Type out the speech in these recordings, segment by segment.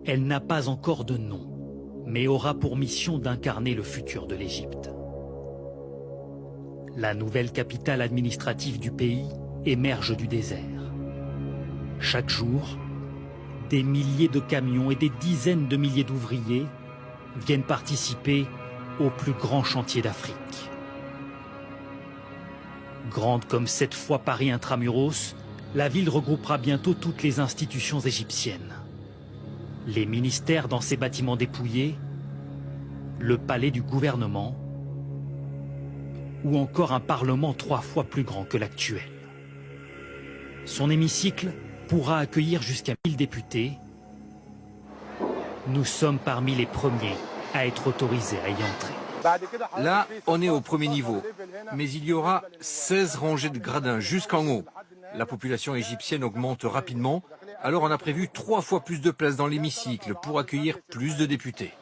Elle n'a pas encore de nom, mais aura pour mission d'incarner le futur de l'Égypte. La nouvelle capitale administrative du pays émerge du désert. Chaque jour, des milliers de camions et des dizaines de milliers d'ouvriers viennent participer au plus grand chantier d'Afrique. Grande comme 7 fois Paris intramuros, la ville regroupera bientôt toutes les institutions égyptiennes. Les ministères dans ses bâtiments dépouillés, le palais du gouvernement ou encore un parlement 3 fois plus grand que l'actuel. Son hémicycle pourra accueillir jusqu'à 1000 députés. Nous sommes parmi les premiers à être autorisés à y entrer. Là, on est au premier niveau, mais il y aura 16 rangées de gradins jusqu'en haut. La population égyptienne augmente rapidement, alors on a prévu 3 fois plus de places dans l'hémicycle pour accueillir plus de députés.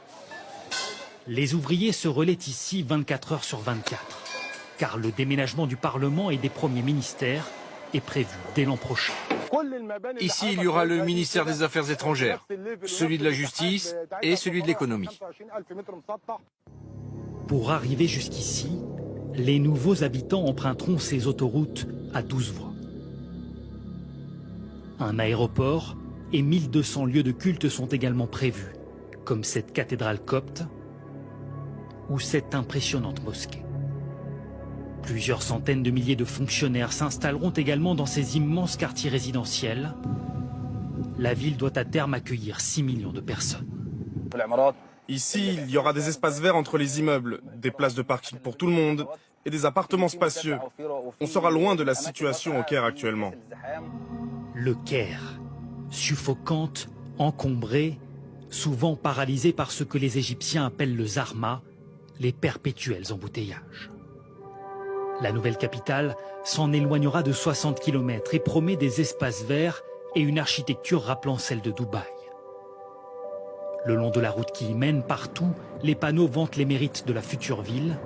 Les ouvriers se relaient ici 24 heures sur 24, car le déménagement du Parlement et des premiers ministères est prévu dès l'an prochain. Ici, il y aura le ministère des Affaires étrangères, celui de la Justice et celui de l'économie. Pour arriver jusqu'ici, les nouveaux habitants emprunteront ces autoroutes à 12 voies. Un aéroport et 1200 lieux de culte sont également prévus, comme cette cathédrale copte ou cette impressionnante mosquée. Plusieurs centaines de milliers de fonctionnaires s'installeront également dans ces immenses quartiers résidentiels. La ville doit à terme accueillir 6 millions de personnes. Ici, il y aura des espaces verts entre les immeubles, des places de parking pour tout le monde et des appartements spacieux. On sera loin de la situation au Caire actuellement. Le Caire, suffocante, encombrée, souvent paralysée par ce que les Égyptiens appellent le zarma, les perpétuels embouteillages. La nouvelle capitale s'en éloignera de 60 km et promet des espaces verts et une architecture rappelant celle de Dubaï. Le long de la route qui y mène, partout, les panneaux vantent les mérites de la future ville,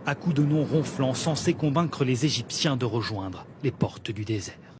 à coups de noms ronflants censés convaincre les Égyptiens de rejoindre les portes du désert.